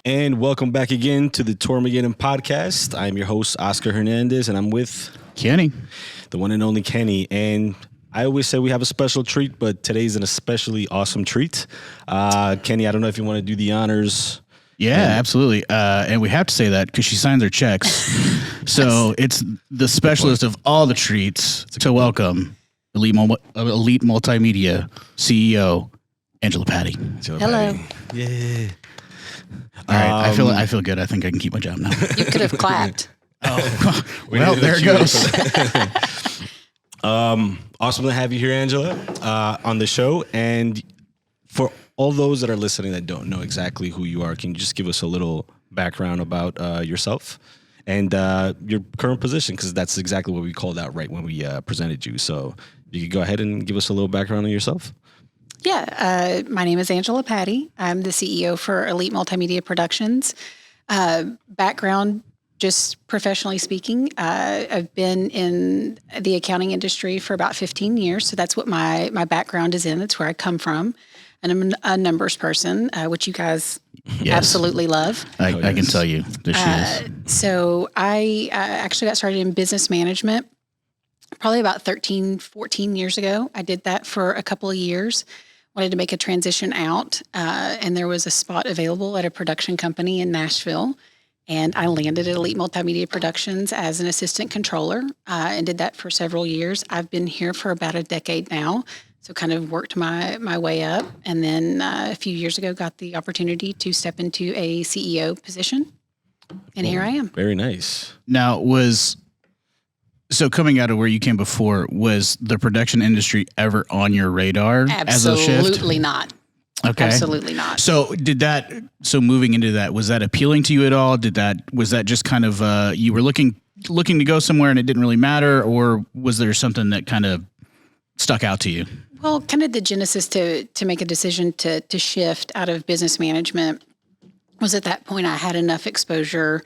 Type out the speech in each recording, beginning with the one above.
And welcome back again to the Tourmageddon podcast. I'm your host, Oscar Hernandez, and I'm with Kenny, the one and only Kenny. And I always say we have a special treat, but today's an especially awesome treat. Kenny, I don't know if you want to do the honors. Yeah, absolutely. And we have to say that because she signs her checks. So it's the specialist of all the treats to welcome Elite Multimedia CEO, Angelia Patty. Hello. Patty. Yeah. All right, I feel good. I think I can keep my job now. You could have clapped. Oh, well, there it goes. Awesome to have you here, Angela, on the show. And for all those that are listening that don't know exactly who you are, can you just give us a little background about yourself and your current position? Because that's exactly what we called out right when we presented you. So you could go ahead and give us a little background on yourself. Yeah, my name is Angelia Patty. I'm the CEO for Elite Multimedia Productions. Background, just professionally speaking, I've been in the accounting industry for about 15 years. So that's what my background is in. That's where I come from. And I'm a numbers person, which you guys absolutely love. I can tell you that she is. So I actually got started in business management probably about 13, 14 years ago. I did that for a couple of years. Wanted to make a transition out, and there was a spot available at a production company in Nashville, and I landed at Elite Multimedia Productions as an assistant controller, and did that for several years. I've been here for about a decade now, so kind of worked my way up, and then a few years ago got the opportunity to step into a CEO position, and here I am. Very nice. Now, so coming out of where you came before, was the production industry ever on your radar as a shift? Absolutely not. Okay. Absolutely not. So moving into that, was that appealing to you at all? Was that just kind of, you were looking to go somewhere and it didn't really matter, or was there something that kind of stuck out to you? Well, kind of the genesis to make a decision to shift out of business management was at that point I had enough exposure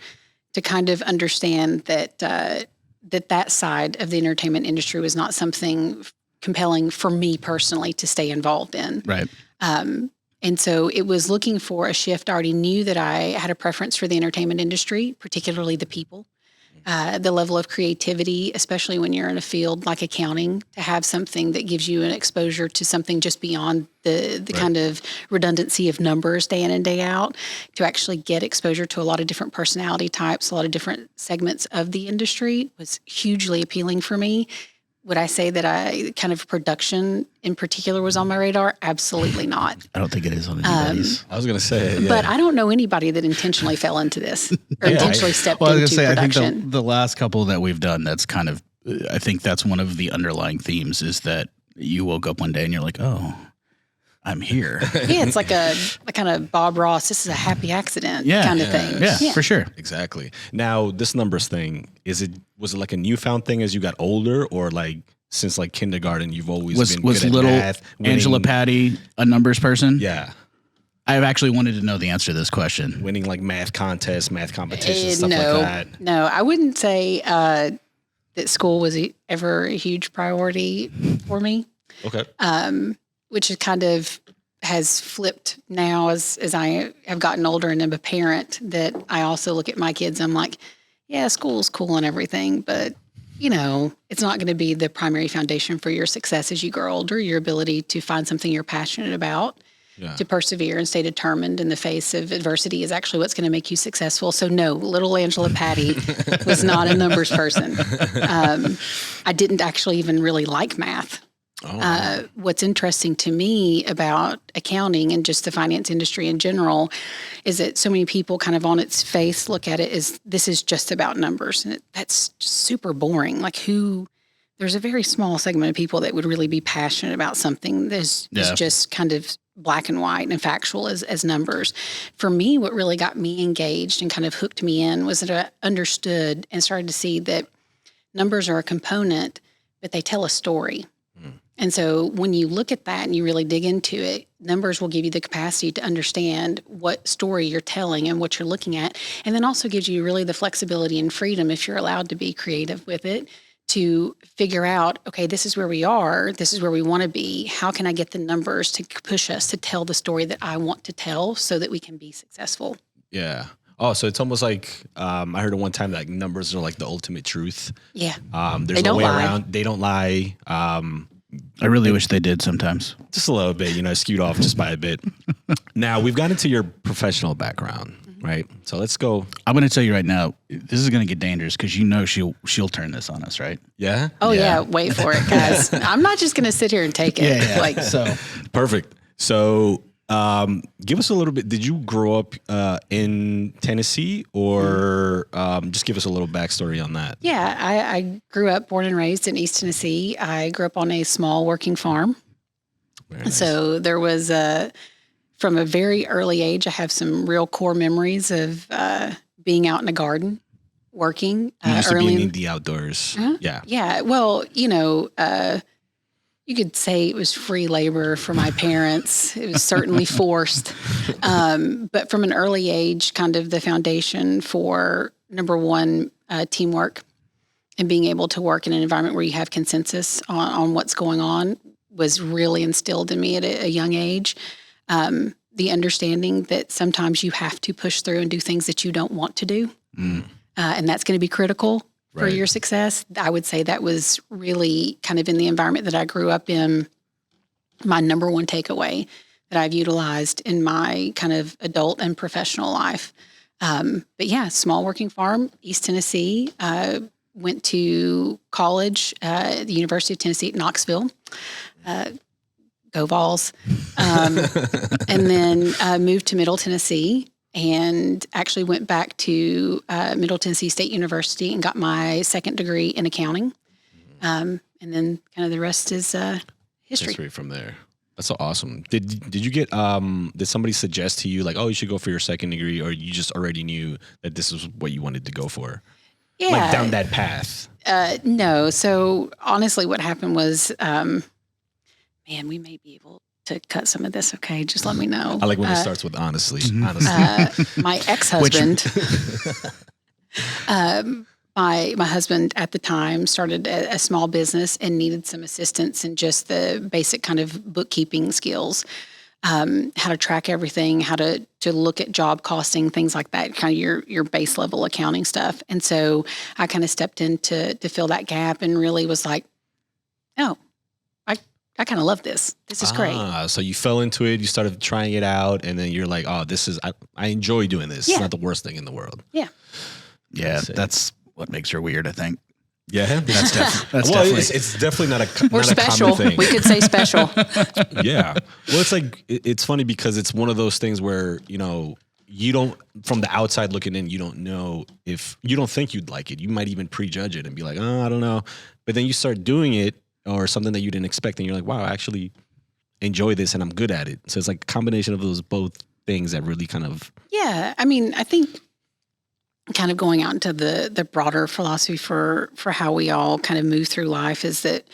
to kind of understand that that side of the entertainment industry was not something compelling for me personally to stay involved in. Right. And so it was looking for a shift. I already knew that I had a preference for the entertainment industry, particularly the people, the level of creativity, especially when you're in a field like accounting, to have something that gives you an exposure to something just beyond the right. kind of redundancy of numbers day in and day out, to actually get exposure to a lot of different personality types, a lot of different segments of the industry was hugely appealing for me. Would I say that I kind of production in particular was on my radar? Absolutely not. I don't think it is on anybody's. I was going to say, yeah. But I don't know anybody that intentionally fell into this or intentionally stepped into production. I think the last couple that we've done, that's kind of, I think that's one of the underlying themes is that you woke up one day and you're like, oh, I'm here. Yeah, it's like a kind of Bob Ross, this is a happy accident kind of thing. Yeah, for sure. Exactly. Now, this numbers thing, was it like a newfound thing as you got older, or like since like kindergarten you've always been good at little math? Angelia Patty a numbers person? Yeah. I've actually wanted to know the answer to this question. Winning like math contests, math competitions, stuff like that. No, I wouldn't say that school was ever a huge priority for me. Okay. Which is kind of has flipped now as I have gotten older and am a parent, that I also look at my kids. I'm like, yeah, school's cool and everything, but it's not going to be the primary foundation for your success as you grow older. Your ability to find something you're passionate about, to persevere and stay determined in the face of adversity is actually what's going to make you successful. So no, little Angelia Patty was not a numbers person. I didn't actually even really like math. What's interesting to me about accounting and just the finance industry in general is that so many people kind of on its face look at it as this is just about numbers. And that's just super boring. Like there's a very small segment of people that would really be passionate about something that's just kind of black and white and factual as numbers. For me, what really got me engaged and kind of hooked me in was that I understood and started to see that numbers are a component, but they tell a story. And so when you look at that and you really dig into it, numbers will give you the capacity to understand what story you're telling and what you're looking at. And then also gives you really the flexibility and freedom, if you're allowed to be creative with it, to figure out, okay, this is where we are. This is where we want to be. How can I get the numbers to push us to tell the story that I want to tell so that we can be successful? Yeah. Oh, so it's almost like I heard at one time that numbers are like the ultimate truth. Yeah. There's no way around. They don't lie. I really wish they did sometimes. Just a little bit, skewed off just by a bit. Now we've gotten into your professional background, right? So let's go. I'm going to tell you right now, this is going to get dangerous because she'll turn this on us, right? Yeah. Oh yeah. Wait for it, guys. I'm not just going to sit here and take it. Yeah. Like, So Perfect. So give us a little bit. Did you grow up in Tennessee, or just give us a little backstory on that? yeah, I grew up, born and raised in East Tennessee. I grew up on a small working farm. Very nice. So there was from a very early age, I have some real core memories of being out in the garden, working. You used to early be in the outdoors. Yeah. Yeah. Well, you could say it was free labor for my parents. It was certainly forced. But from an early age, kind of the foundation for number one, teamwork and being able to work in an environment where you have consensus on what's going on was really instilled in me at a young age. The understanding that sometimes you have to push through and do things that you don't want to do. And that's going to be critical for Right. your success. I would say that was really kind of in the environment that I grew up in, my number one takeaway that I've utilized in my kind of adult and professional life. But yeah, small working farm, East Tennessee. Went to college at the University of Tennessee at Knoxville. Go Vols. And then moved to Middle Tennessee and actually went back to Middle Tennessee State University and got my second degree in accounting. And then kind of the rest is history. History from there. That's so awesome. Did you get did somebody suggest to you like, oh, you should go for your second degree, or you just already knew that this was what you wanted to go for? Yeah. Like down that path. No. So honestly, what happened was, man, we may be able to cut some of this. Okay. Just let me know. I like when it starts with honestly. Honestly. My ex-husband, my husband at the time started a small business and needed some assistance in just the basic kind of bookkeeping skills, how to track everything, how to look at job costing, things like that, kind of your base level accounting stuff. And so I kind of stepped in to fill that gap and really was like, oh, I kind of love this. This is great. So you fell into it, you started trying it out, and then you're like, oh, I enjoy doing this. Yeah. It's not the worst thing in the world. Yeah. yeah, that's what makes her weird, I think. Yeah. That's Well, definitely. it's definitely not a We're not special. a common thing. We could say special. Yeah. Well, it's like, it's funny because it's one of those things where, you don't, from the outside looking in, you don't know if, you don't think you'd like it. You might even prejudge it and be like, oh, I don't know. But then you start doing it or something that you didn't expect and you're like, wow, I actually enjoy this and I'm good at it. So it's like a combination of those both things that really kind of. Yeah. I mean, I think kind of going out into the broader philosophy for how we all kind of move through life is that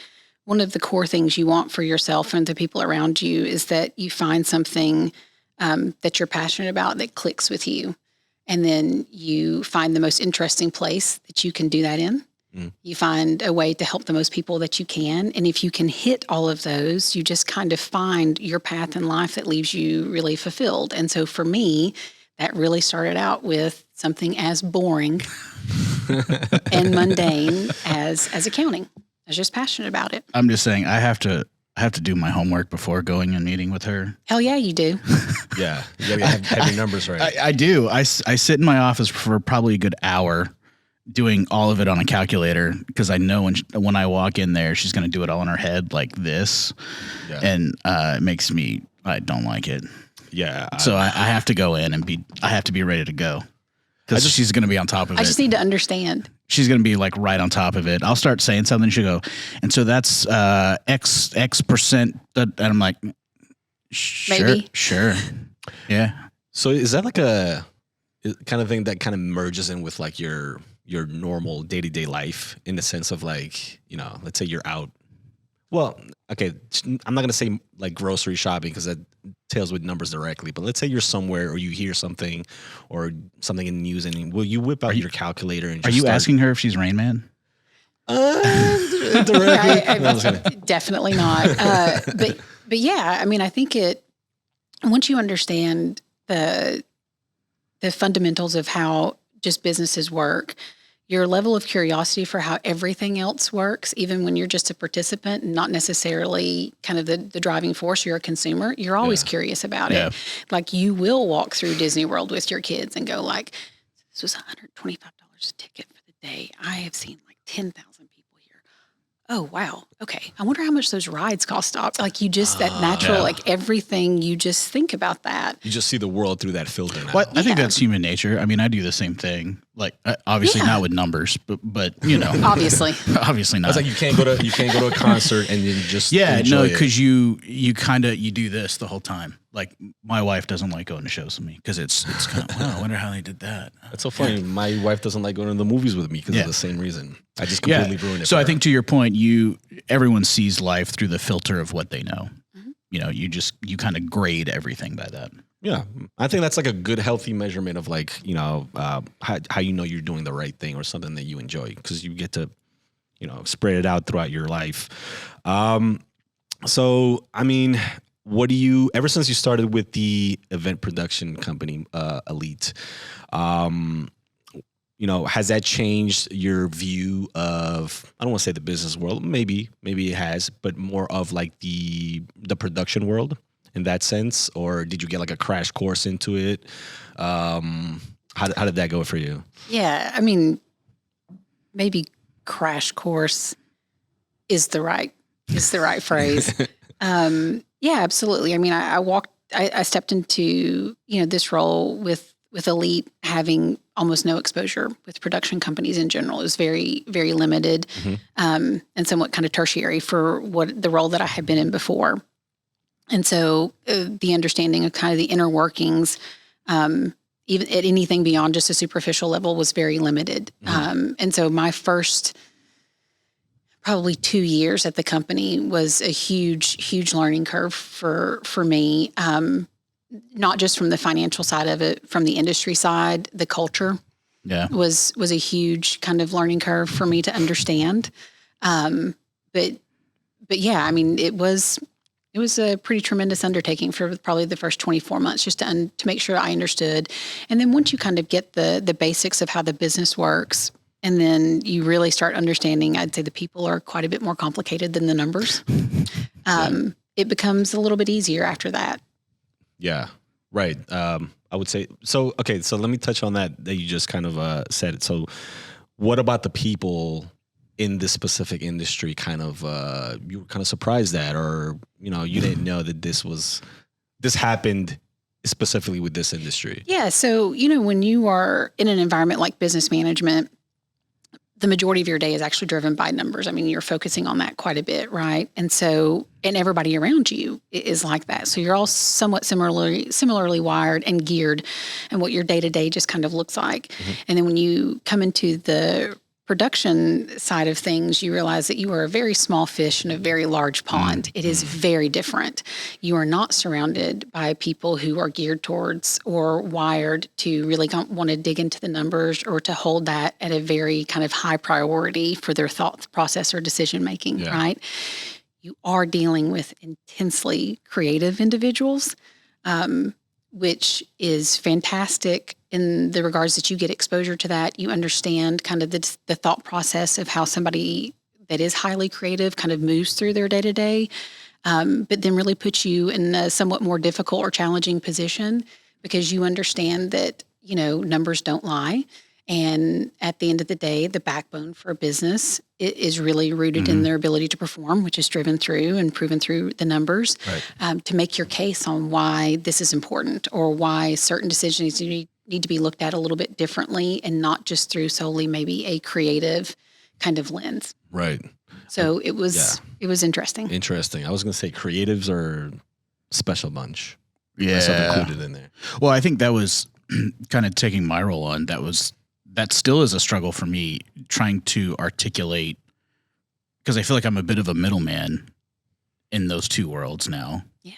one of the core things you want for yourself and the people around you is that you find something that you're passionate about that clicks with you. And then you find the most interesting place that you can do that in. You find a way to help the most people that you can. And if you can hit all of those, you just kind of find your path in life that leaves you really fulfilled. And so for me, that really started out with something as boring and mundane as accounting. I was just passionate about it. I'm just saying, I have to do my homework before going and meeting with her. Hell yeah, you do. Yeah. You gotta have your numbers right. I do. I sit in my office for probably a good hour doing all of it on a calculator because I know when I walk in there, she's going to do it all in her head like this. Yeah. And it makes me, I don't like it. Yeah. So I have to go in and I have to be ready to go because she's going to be on top of it. I just need to understand. She's going to be like right on top of it. I'll start saying something. She'll go, and so that's X percent. And I'm like, sure, Maybe. sure. Yeah. So is that like a kind of thing that kind of merges in with like your normal day-to-day life in the sense of like, let's say you're out. Well, okay, I'm not going to say like grocery shopping because that tails with numbers directly, but let's say you're somewhere or you hear something or something in the news and will you whip out your calculator and just Are you asking her if she's Rain Man? directly? Definitely not. But yeah, I mean, I think once you understand the fundamentals of how just businesses work, your level of curiosity for how everything else works, even when you're just a participant and not necessarily kind of the driving force, you're a consumer, you're always curious about it. Like you will walk through Disney World with your kids and go like, this was $125 a ticket for the day. I have seen like 10,000 people here. Oh, wow. Okay. I wonder how much those rides cost. Like you just, that natural, like everything, you just think about that. You just see the world through that filter now. Well, I think that's human nature. I mean, I do the same thing. Like obviously not with numbers, but you know, obviously not. It's like you can't go to a concert and then just enjoy because you do this the whole time. Like my wife doesn't like going to shows with me because it's kind of wow. I wonder how they did that. That's so funny. My wife doesn't like going to the movies with me because of the same reason. I just completely ruin it. So I think to your point, everyone sees life through the filter of what they know. Mm-hmm. You know, you kind of grade everything by that. Yeah, I think that's like a good, healthy measurement of like, you know, how you know you're doing the right thing or something that you enjoy because you get to, you know, spread it out throughout your life. So, I mean, ever since you started with the event production company, Elite, you know, has that changed your view of, I don't want to say the business world, maybe it has, but more of like the production world? In that sense, or did you get like a crash course into it? How did that go for you? Yeah, I mean, maybe crash course is the right phrase. Yeah, absolutely. I mean, I stepped into, you know, this role with Elite having almost no exposure with production companies in general. It was very, very limited, and somewhat kind of tertiary for what the role that I had been in before. And so the understanding of kind of the inner workings, even at anything beyond just a superficial level, was very limited. And so my first probably 2 years at the company was a huge, huge learning curve for me, not just from the financial side of it, from the industry side, the culture was a huge kind of learning curve for me to understand. But yeah, I mean, it was a pretty tremendous undertaking for probably the first 24 months just to make sure I understood. And then once you kind of get the basics of how the business works, and then you really start understanding, I'd say the people are quite a bit more complicated than the numbers. It becomes a little bit easier after that. Yeah, right. I would say, so, okay, so let me touch on that you just kind of said it. So what about the people in this specific industry kind of you were kind of surprised at, or you know, you didn't know that this happened specifically with this industry? Yeah, so you know, when you are in an environment like business management, the majority of your day is actually driven by numbers. I mean, you're focusing on that quite a bit, right? And so, and everybody around you is like that. So you're all somewhat similarly wired and geared, and what your day-to-day just kind of looks like. And then when you come into the production side of things, you realize that you are a very small fish in a very large pond. It is very different. You are not surrounded by people who are geared towards or wired to really want to dig into the numbers or to hold that at a very kind of high priority for their thought process or decision making, right? You are dealing with intensely creative individuals, which is fantastic in the regards that you get exposure to that. You understand kind of the thought process of how somebody that is highly creative kind of moves through their day-to-day, but then really puts you in a somewhat more difficult or challenging position because you understand that, you know, numbers don't lie. And at the end of the day, the backbone for a business is really rooted in their ability to perform, which is driven through and proven through the numbers, to make your case on why this is important or why certain decisions need to be looked at a little bit differently and not just through solely maybe a creative kind of lens. Right. So it was interesting. Interesting. I was going to say creatives are a special bunch. Yeah. Myself included in there. Well, I think that was kind of taking my role on. That still is a struggle for me trying to articulate, because I feel like I'm a bit of a middleman in those two worlds now. Yeah.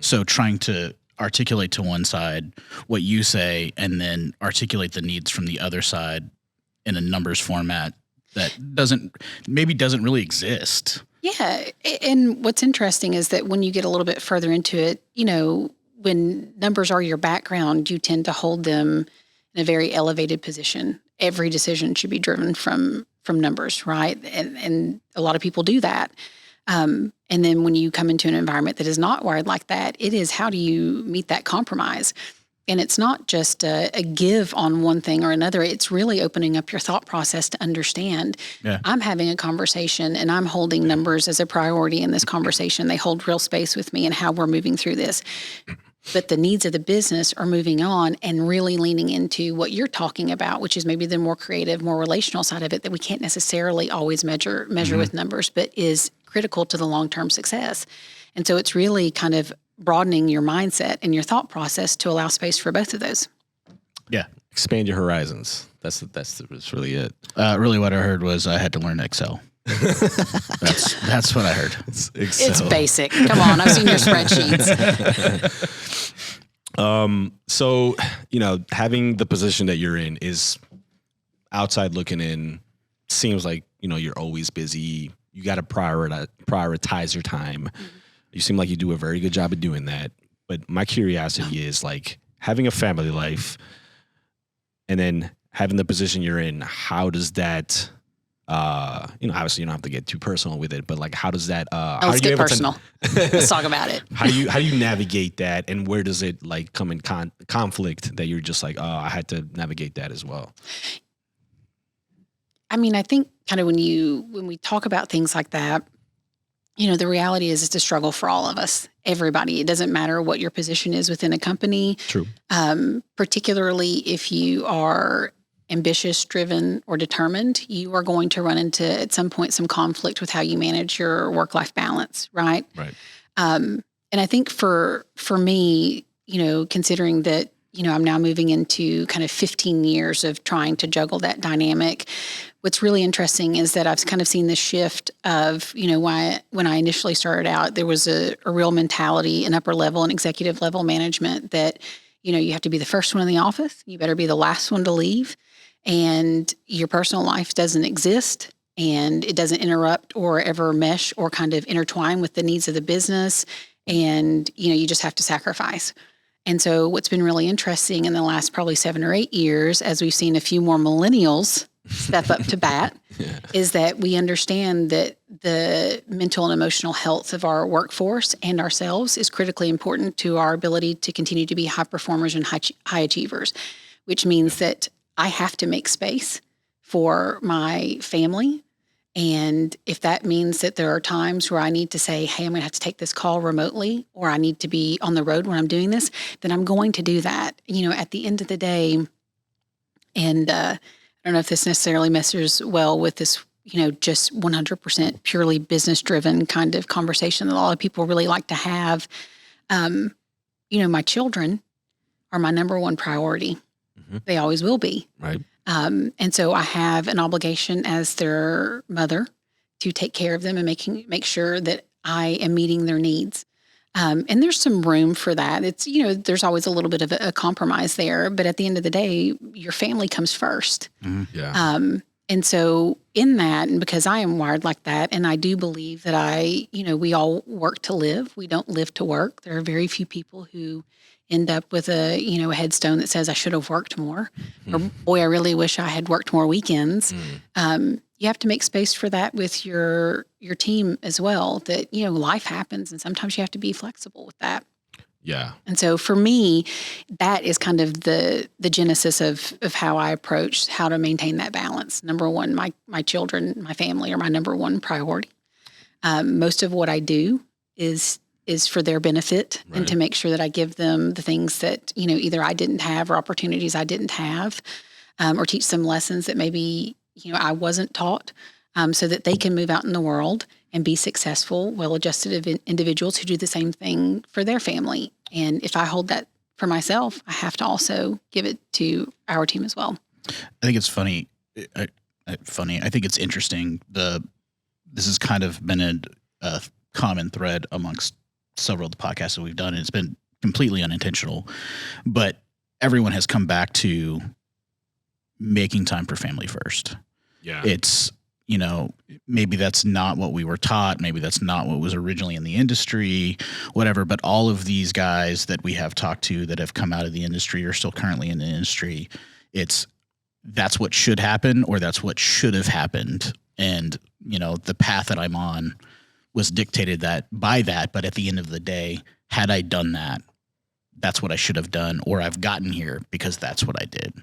So trying to articulate to one side what you say and then articulate the needs from the other side in a numbers format that doesn't really exist. Yeah. And what's interesting is that when you get a little bit further into it, you know, when numbers are your background, you tend to hold them in a very elevated position. Every decision should be driven from numbers, right? And a lot of people do that. And then when you come into an environment that is not wired like that, it is how do you meet that compromise? And it's not just a give on one thing or another. It's really opening up your thought process to understand. Yeah. I'm having a conversation and I'm holding numbers as a priority in this conversation. They hold real space with me and how we're moving through this. But the needs of the business are moving on and really leaning into what you're talking about, which is maybe the more creative, more relational side of it that we can't necessarily always measure with numbers, but is critical to the long-term success. And so it's really kind of broadening your mindset and your thought process to allow space for both of those. Yeah. Expand your horizons. That's really it. Really what I heard was I had to learn Excel. That's what I heard. It's basic. Come on, I've seen your spreadsheets. So, having the position that you're in is outside looking in, seems like, you're always busy. You got to prioritize your time. Mm-hmm. You seem like you do a very good job of doing that. But my curiosity is like having a family life and then having the position you're in, how does that, obviously you don't have to get too personal with it, but like, how does that, let's get personal. Let's talk about it. How do you navigate that, and where does it like come in conflict that you're just like, oh, I had to navigate that as well? I mean, I think kind of when we talk about things like that, the reality is it's a struggle for all of us, everybody. It doesn't matter what your position is within a company. True. Particularly if you are ambitious, driven, or determined, you are going to run into, at some point, some conflict with how you manage your work-life balance, right? Right. And I think for me, considering that, I'm now moving into kind of 15 years of trying to juggle that dynamic. What's really interesting is that I've kind of seen this shift of, when I initially started out, there was a real mentality in upper level and executive level management that, you have to be the first one in the office. You better be the last one to leave. And your personal life doesn't exist and it doesn't interrupt or ever mesh or kind of intertwine with the needs of the business. And, you just have to sacrifice. And so what's been really interesting in the last probably 7 or 8 years, as we've seen a few more millennials step up to bat, is that we understand that the mental and emotional health of our workforce and ourselves is critically important to our ability to continue to be high performers and high achievers, which means that I have to make space for my family. And if that means that there are times where I need to say, hey, I'm going to have to take this call remotely, or I need to be on the road when I'm doing this, then I'm going to do that. At the end of the day, and I don't know if this necessarily messes well with this, just 100% purely business-driven kind of conversation that a lot of people really like to have. My children are my number one priority. Mm-hmm. They always will be. Right. And so I have an obligation as their mother to take care of them and make sure that I am meeting their needs. And there's some room for that. It's, there's always a little bit of a compromise there, but at the end of the day, your family comes first. Mm-hmm. Yeah. And so in that, and because I am wired like that, and I do believe that we all work to live. We don't live to work. There are very few people who end up with a headstone that says I should have worked more, or boy, I really wish I had worked more weekends. You have to make space for that with your team as well, that, life happens and sometimes you have to be flexible with that. Yeah. And so for me, that is kind of the genesis of how I approach how to maintain that balance. Number one, my children, my family are my number one priority. Most of what I do is for their benefit, right, and to make sure that I give them the things that, either I didn't have or opportunities I didn't have, or teach them lessons that maybe, I wasn't taught, so that they can move out in the world and be successful, well-adjusted individuals who do the same thing for their family. And if I hold that for myself, I have to also give it to our team as well. I think it's funny. I think it's interesting. This has kind of been a common thread amongst several of the podcasts that we've done, and it's been completely unintentional, but everyone has come back to making time for family first. Yeah. It's, maybe that's not what we were taught. Maybe that's not what was originally in the industry, whatever. But all of these guys that we have talked to that have come out of the industry or still currently in the industry, that's what should happen, or that's what should have happened. And, the path that I'm on was dictated by that. But at the end of the day, had I done that, that's what I should have done, or I've gotten here because that's what I did.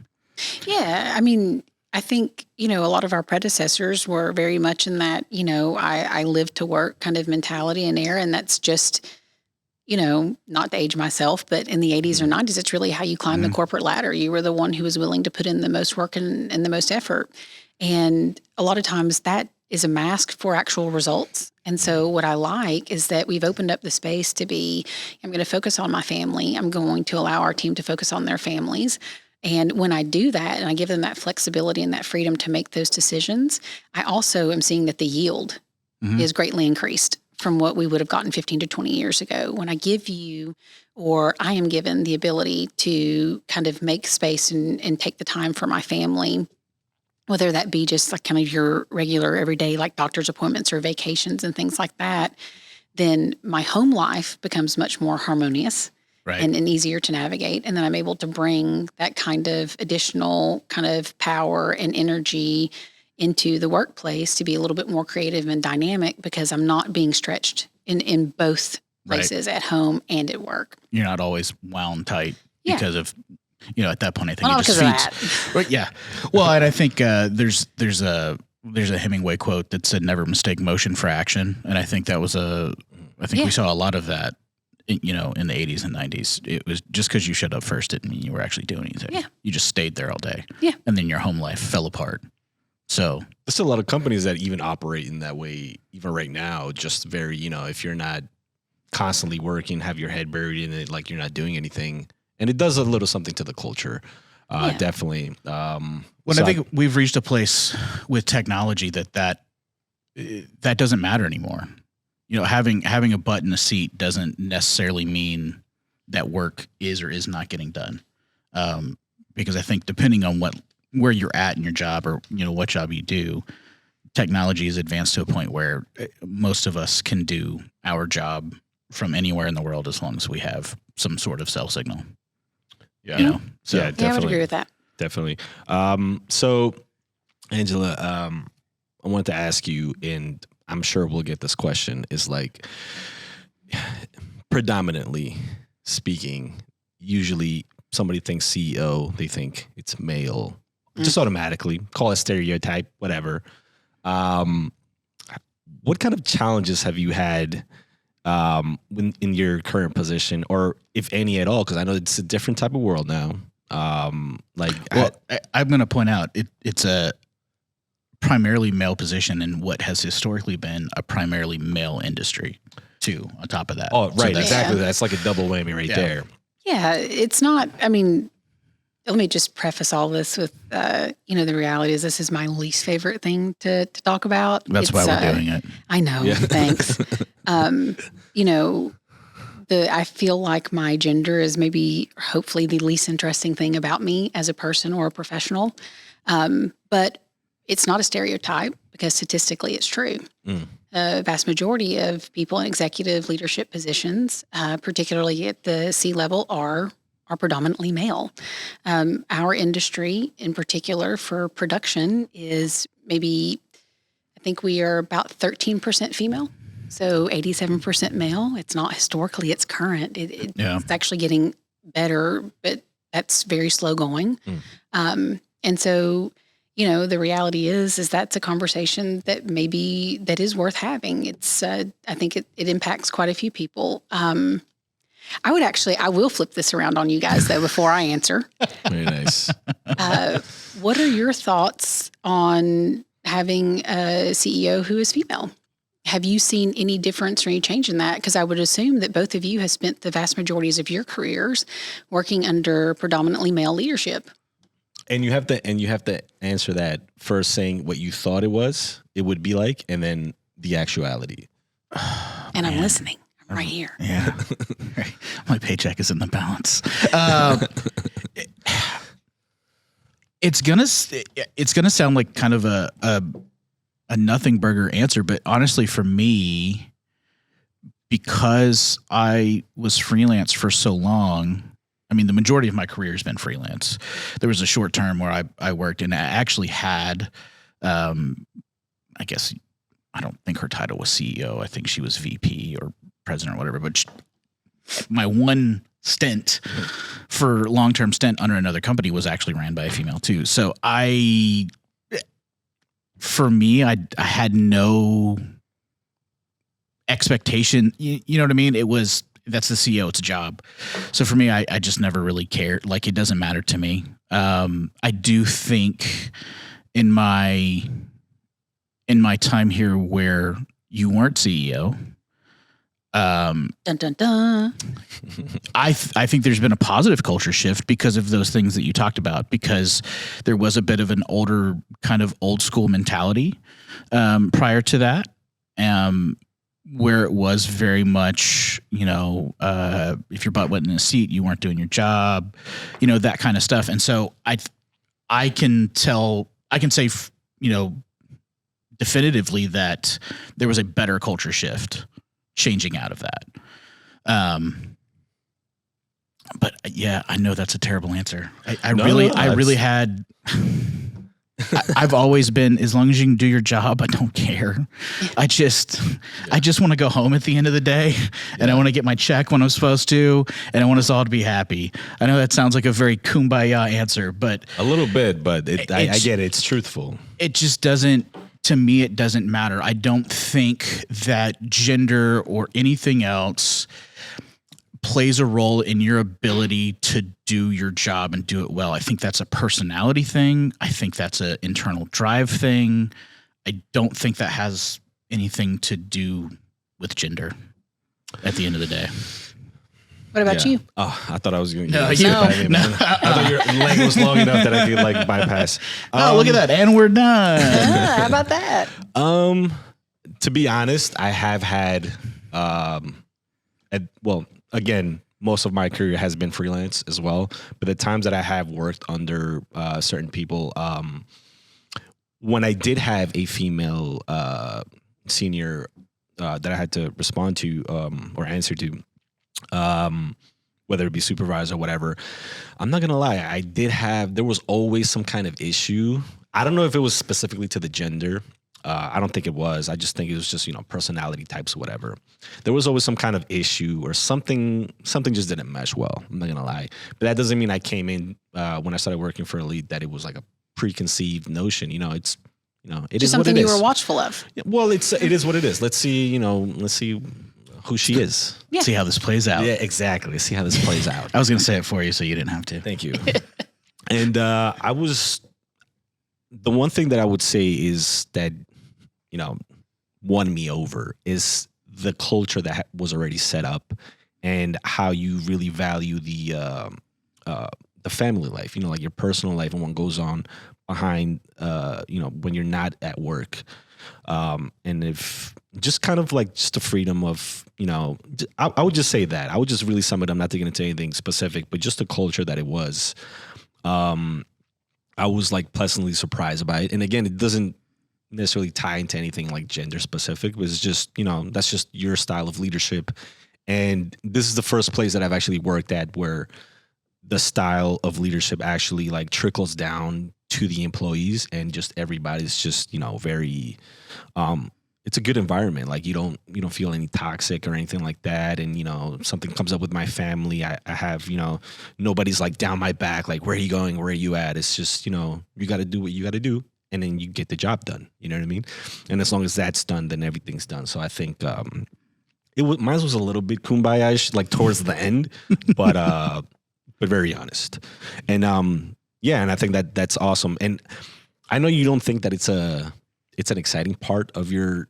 Yeah. I mean, I think, a lot of our predecessors were very much in that, I live to work kind of mentality and air. And that's just, not to age myself, but in the 80s or 90s, it's really how you climb the corporate ladder. You were the one who was willing to put in the most work and the most effort. And a lot of times that is a mask for actual results. And so what I like is that we've opened up the space to I'm going to focus on my family. I'm going to allow our team to focus on their families. And when I do that and I give them that flexibility and that freedom to make those decisions, I also am seeing that the yield is greatly increased from what we would have gotten 15 to 20 years ago. When I give you, or I am given the ability to kind of make space and take the time for my family, whether that be just like kind of your regular everyday, like doctor's appointments or vacations and things like that, then my home life becomes much more harmonious. Right. And easier to navigate. And then I'm able to bring that kind of additional kind of power and energy into the workplace to be a little bit more creative and dynamic, because I'm not being stretched in both places, at home and at work. You're not always wound tight because of, at that point, I think it just feeds. Right, yeah. Well, and I think there's a Hemingway quote that said, "Never mistake motion for action." And I think that was we saw a lot of that. In the 80s and 90s, it was just because you showed up first didn't mean you were actually doing anything. Yeah. You just stayed there all day. Yeah. And then your home life fell apart. So there's still a lot of companies that even operate in that way, even right now, just very, if you're not constantly working, have your head buried in it, like you're not doing anything. And it does a little something to the culture. Definitely. I think we've reached a place with technology that doesn't matter anymore. Having a butt in a seat doesn't necessarily mean that work is or is not getting done. Because I think depending on where you're at in your job or, what job you do, technology is advanced to a point where most of us can do our job from anywhere in the world as long as we have some sort of cell signal. Yeah. So I would agree with that. Definitely. So Angela, I wanted to ask you, and I'm sure we'll get this question, is like, predominantly speaking, usually somebody thinks CEO, they think it's male, just automatically, call it stereotype, whatever. What kind of challenges have you had in your current position, or if any at all? Because I know it's a different type of world now. I'm going to point out it's a primarily male position in what has historically been a primarily male industry too, on top of that. Oh, right. So exactly. That's like a double whammy right there. Yeah. It's not, let me just preface all this with, the reality is this is my least favorite thing to talk about. That's why we're doing it. I know. Yeah. Thanks. I feel like my gender is maybe hopefully the least interesting thing about me as a person or a professional. But it's not a stereotype, because statistically it's true. The vast majority of people in executive leadership positions, particularly at the C-level, are predominantly male. Our industry in particular for production is maybe, I think we are about 13% female. So 87% male. It's not historically, it's current. It's actually getting better, but that's very slow going. And so, the reality is that's a conversation that that is worth having. It's, I think it impacts quite a few people. I will flip this around on you guys though, before I answer. Very nice. What are your thoughts on having a CEO who is female? Have you seen any difference or any change in that? Because I would assume that both of you have spent the vast majorities of your careers working under predominantly male leadership. And you have to answer that first, saying what you thought it would be like, and then the actuality. And I'm listening. I'm right here. Yeah. My paycheck is in the balance. It's gonna sound like kind of a nothing burger answer, but honestly, for me, because I was freelance for so long, I mean, the majority of my career has been freelance. There was a short term where I worked and I actually had, I guess, I don't think her title was CEO. I think she was VP or president or whatever. But my one stint for long-term stint under another company was actually ran by a female too. So for me, I had no expectation. You know what I mean? That's the CEO. It's a job. So for me, I just never really cared. Like, it doesn't matter to me. I do think in my time here where you weren't CEO, Dun, dun, dun. I think there's been a positive culture shift because of those things that you talked about, because there was a bit of an older kind of old school mentality prior to that, where it was very much, if your butt went in a seat, you weren't doing your job, that kind of stuff. And so I can say, definitively that there was a better culture shift changing out of that. But yeah, I know that's a terrible answer. I really had, I've always been, as long as you can do your job, I don't care. I just want to go home at the end of the day, and I want to get my check when I'm supposed to, and I want us all to be happy. I know that sounds like a very kumbaya answer, but a little bit, but I get it. It's truthful. It just doesn't. To me, it doesn't matter. I don't think that gender or anything else plays a role in your ability to do your job and do it well. I think that's a personality thing. I think that's an internal drive thing. I don't think that has anything to do with gender at the end of the day. What about you? Oh, I thought I was going to No. I thought your leg was long enough that I could bypass. Look at that. And we're done. Yeah, how about that? To be honest, I have had, again, most of my career has been freelance as well. But the times that I have worked under certain people, when I did have a female senior that I had to respond to or answer to, whether it be supervisor or whatever, I'm not gonna lie, there was always some kind of issue. I don't know if it was specifically to the gender. I don't think it was. I just think it was just, personality types or whatever. There was always some kind of issue or something just didn't mesh well. I'm not gonna lie. But that doesn't mean I came in when I started working for Elite that it was like a preconceived notion. It Just is something what it you is. were watchful of. Yeah, well, it is what it is. Let's see who she is. Yeah. See how this plays out. Yeah, exactly. Let's see how this plays out. I was going to say it for you so you didn't have to. Thank you. And the one thing that I would say is that, won me over is the culture that was already set up and how you really value the family life, like your personal life and what goes on behind, when you're not at work. And if just kind of like just the freedom of, I would just say that. I would just really sum it up, not to get into anything specific, but just the culture that it was. I was like pleasantly surprised by it. And again, it doesn't necessarily tie into anything like gender specific, but it's just, that's just your style of leadership. And this is the first place that I've actually worked at where the style of leadership actually like trickles down to the employees, and just everybody's just, very, it's a good environment. Like you don't feel any toxic or anything like that. And, something comes up with my family. I have, nobody's like down my back, like, where are you going? Where are you at? It's just, you got to do what you got to do, and then you get the job done. You know what I mean? And as long as that's done, then everything's done. So I think, mine was a little bit kumbaya-ish, like towards the end, but very honest. And, and I think that's awesome. And I know you don't think that it's an exciting part of your,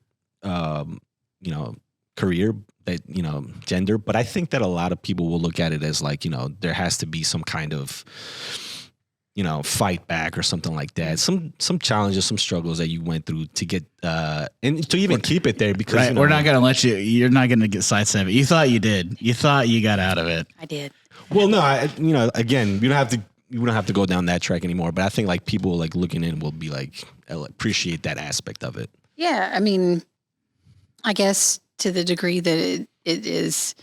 career, that, gender, but I think that a lot of people will look at it as like, there has to be some kind of, fight back or something like that. Some challenges, some struggles that you went through to get, and to even keep it there, because right, we're not going to you're not going to get sidestep it. You thought you did. You thought you got out of it. I did. Well, no, again, we don't have to go down that track anymore. But I think like people like looking in will be like, appreciate that aspect of it. Yeah, I mean, I guess to the degree that it is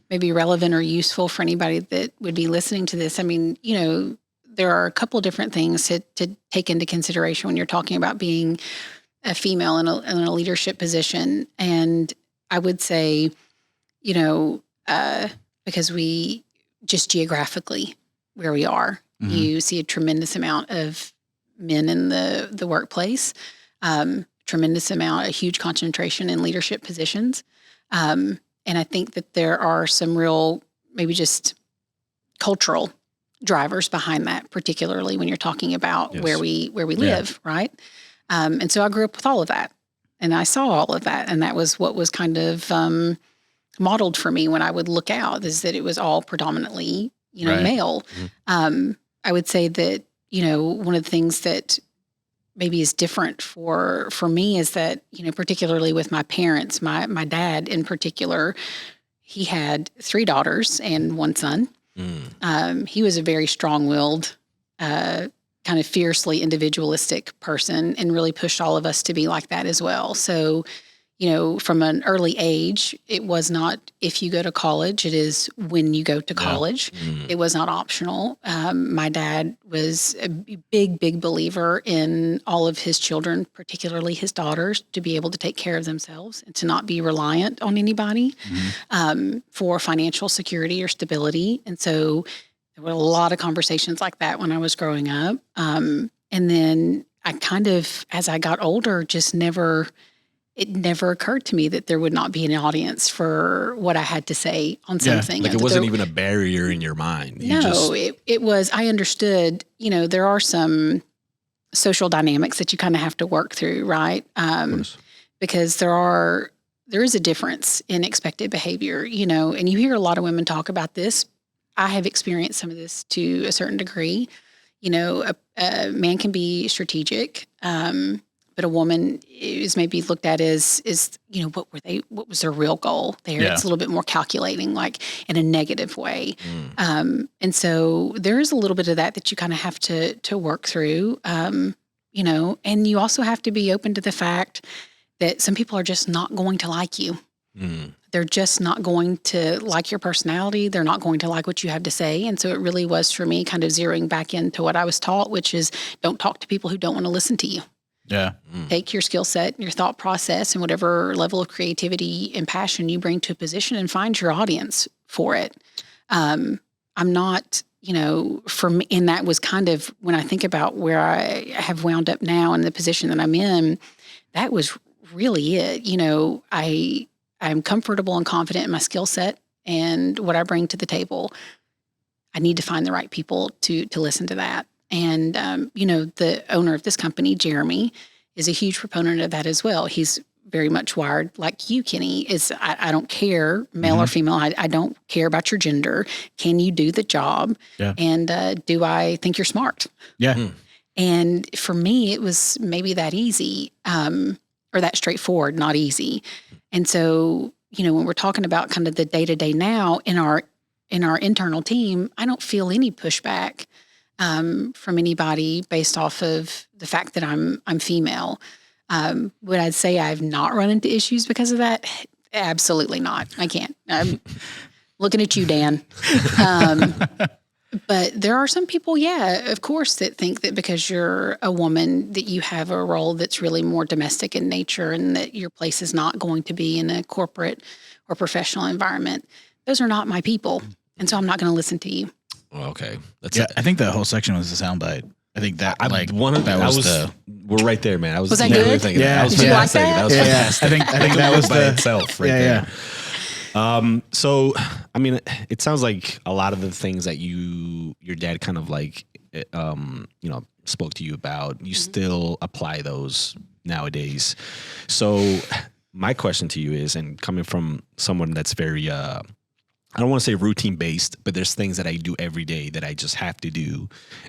maybe relevant or useful for anybody that would be listening to this. I mean, there are a couple of different things to take into consideration when you're talking about being a female in a leadership position. And I would say, because we just geographically where we are, you see a tremendous amount of men in the workplace, tremendous amount, a huge concentration in leadership positions. And I think that there are some real, maybe just cultural drivers behind that, particularly when you're talking about where we live, right? And so I grew up with all of that, and I saw all of that, and that was what was kind of modeled for me when I would look out, is that it was all predominantly, male. I would say that, one of the things that maybe is different for me is that, particularly with my parents, my dad in particular, he had 3 daughters and 1 son. He was a very strong-willed, kind of fiercely individualistic person, and really pushed all of us to be like that as well. So, from an early age, it was not if you go to college, it is when you go to college. It was not optional. My dad was a big, big believer in all of his children, particularly his daughters, to be able to take care of themselves and to not be reliant on anybody for financial security or stability. And so there were a lot of conversations like that when I was growing up. And then I kind of, as I got older, it never occurred to me that there would not be an audience for what I had to say on something. Like it wasn't even a barrier in your mind. It was, I understood, there are some social dynamics that you kind of have to work through, right? Because there is a difference in expected behavior, and you hear a lot of women talk about this. I have experienced some of this to a certain degree. A man can be strategic, but a woman is maybe looked at as what was their real goal there? Yeah. It's a little bit more calculating, like in a negative way. And so there is a little bit of that you kind of have to work through, and you also have to be open to the fact that some people are just not going to like you. They're just not going to like your personality. They're not going to like what you have to say. And so it really was for me kind of zeroing back into what I was taught, which is don't talk to people who don't want to listen to you. Yeah. Take your skill set, your thought process, and whatever level of creativity and passion you bring to a position and find your audience for it. I'm not, for me, and that was kind of when I think about where I have wound up now and the position that I'm in, that was really it. I'm comfortable and confident in my skill set and what I bring to the table. I need to find the right people to listen to that. And, the owner of this company, Jeremy, is a huge proponent of that as well. He's very much wired like you, Kenny, I don't care, male or female. I don't care about your gender. Can you do the job? Yeah. And do I think you're smart? Yeah. And for me, it was maybe that easy or that straightforward, not easy. And so, when we're talking about kind of the day-to-day now in our internal team, I don't feel any pushback from anybody based off of the fact that I'm female. Would I say I've not run into issues because of that? Absolutely not. I can't. I'm looking at you, Dan. But there are some people, of course, that think that because you're a woman that you have a role that's really more domestic in nature and that your place is not going to be in a corporate or professional environment. Those are not my people. And so I'm not going to listen to you. Okay. I think that whole section was a soundbite. I think that we're right there, man. Was that good? Thinking yeah. That was fantastic. That was fantastic. I think that was by itself right there. So, I mean, it sounds like a lot of the things that your dad kind of like, spoke to you about, you still apply those nowadays. So my question to you is, and coming from someone that's very, I don't want to say routine based, but there's things that I do every day that I just have to do.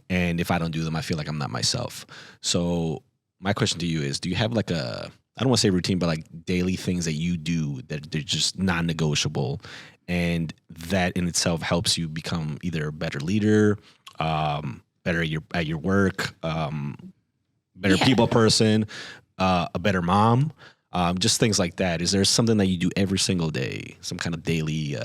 And if I don't do them, I feel like I'm not myself. So my question to you is, do you have like I don't want to say routine, but like daily things that you do that they're just non-negotiable, and that in itself helps you become either a better leader, better at your work, better people person, a better mom, just things like that. Is there something that you do every single day, some kind of daily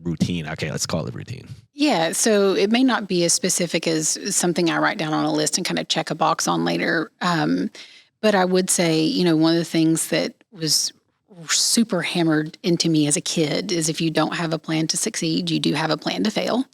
routine? Okay, let's call it routine. Yeah, so it may not be as specific as something I write down on a list and kind of check a box on later. But I would say, one of the things that was super hammered into me as a kid is if you don't have a plan to succeed, you do have a plan to fail.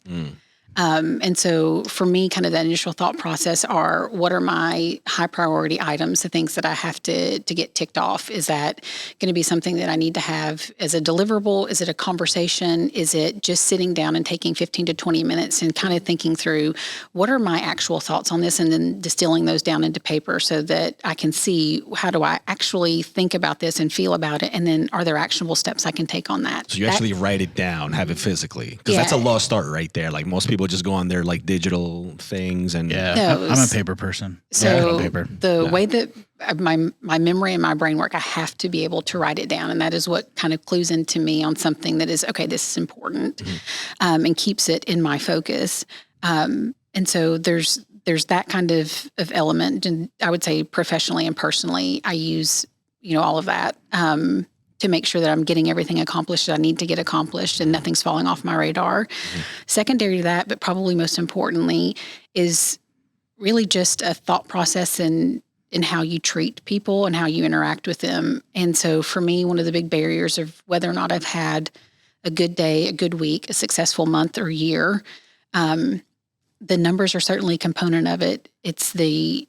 And so for me, kind of that initial thought process are, what are my high priority items, the things that I have to get ticked off? Is that going to be something that I need to have as a deliverable? Is it a conversation? Is it just sitting down and taking 15 to 20 minutes and kind of thinking through what are my actual thoughts on this, and then distilling those down into paper so that I can see how do I actually think about this and feel about it? And then are there actionable steps I can take on that? So you actually write it down, have it physically, because that's a lost art right there. Like most people just go on their like digital things and I'm a paper person. So paper. The way that my memory and my brain work, I have to be able to write it down, and that is what kind of clues into me on something that is okay. This is important, and keeps it in my focus. And so there's that kind of element, and I would say professionally and personally, I use all of that. To make sure that I'm getting everything accomplished that I need to get accomplished and nothing's falling off my radar. Secondary to that, but probably most importantly, is really just a thought process in how you treat people and how you interact with them. And so for me, one of the big barriers of whether or not I've had a good day, a good week, a successful month or year, the numbers are certainly a component of it. It's did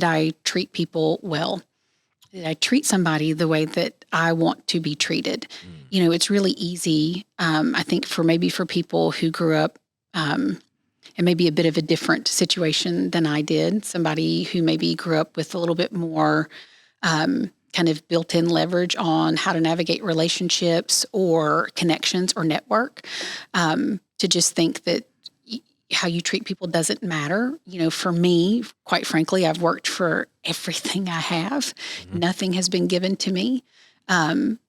I treat people well? Did I treat somebody the way that I want to be treated? It's really easy, I think, for people who grew up in maybe a bit of a different situation than I did, somebody who maybe grew up with a little bit more kind of built-in leverage on how to navigate relationships or connections or network, to just think that how you treat people doesn't matter. For me, quite frankly, I've worked for everything I have. Nothing has been given to me. And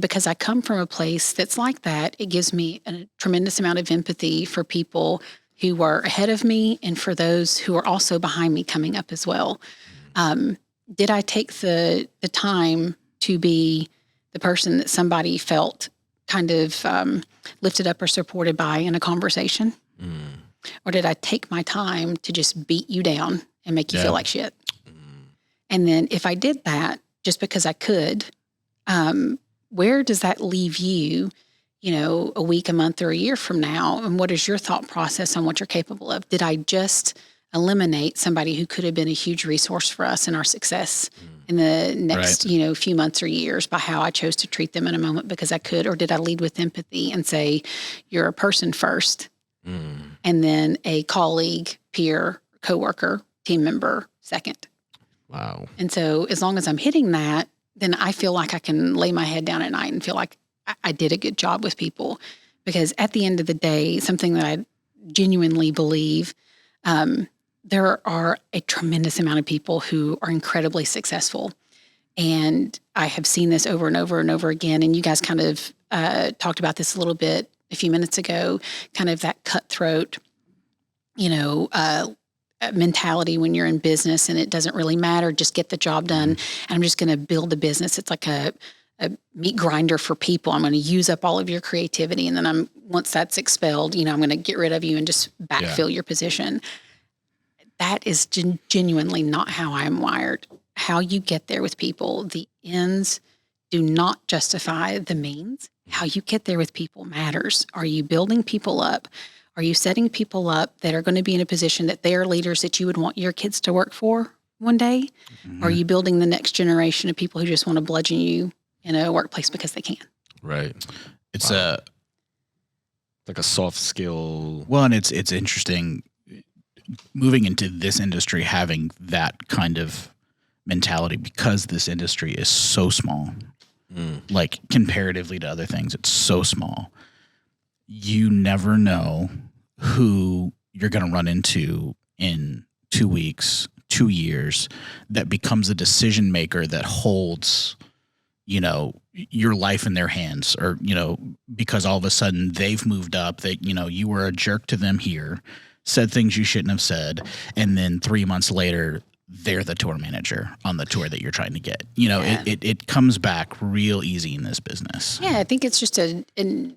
because I come from a place that's like that, it gives me a tremendous amount of empathy for people who are ahead of me and for those who are also behind me coming up as well. Did I take the time to be the person that somebody felt kind of lifted up or supported by in a conversation? Or did I take my time to just beat you down and make you feel like shit? And then if I did that just because I could, where does that leave you, a week, a month, or a year from now? And what is your thought process on what you're capable of? Did I just eliminate somebody who could have been a huge resource for us in our success in the next, few months or years by how I chose to treat them in a moment because I could? Or did I lead with empathy and say, you're a person first? And then a colleague, peer, coworker, team member second. Wow. And so as long as I'm hitting that, then I feel like I can lay my head down at night and feel like I did a good job with people. Because at the end of the day, something that I genuinely believe, there are a tremendous amount of people who are incredibly successful. And I have seen this over and over and over again. And you guys kind of talked about this a little bit a few minutes ago, kind of that cutthroat, mentality when you're in business and it doesn't really matter, just get the job done. And I'm just going to build a business. It's like a meat grinder for people. I'm going to use up all of your creativity. And then once that's expelled, I'm going to get rid of you and just backfill your position. That is genuinely not how I'm wired. How you get there with people, the ends do not justify the means. How you get there with people matters. Are you building people up? Are you setting people up that are going to be in a position that they are leaders that you would want your kids to work for one day? Are you building the next generation of people who just want to bludgeon you in a workplace because they can? Right. It's like a soft skill. Well, and it's interesting moving into this industry, having that kind of mentality because this industry is so small. Like comparatively to other things, it's so small. You never know who you're going to run into in 2 weeks, 2 years, that becomes a decision maker that holds, your life in their hands, or, because all of a sudden they've moved up, that, you were a jerk to them here, said things you shouldn't have said. And then 3 months later, they're the tour manager on the tour that you're trying to get. You know, it comes back real easy in this business. Yeah, I think it's just something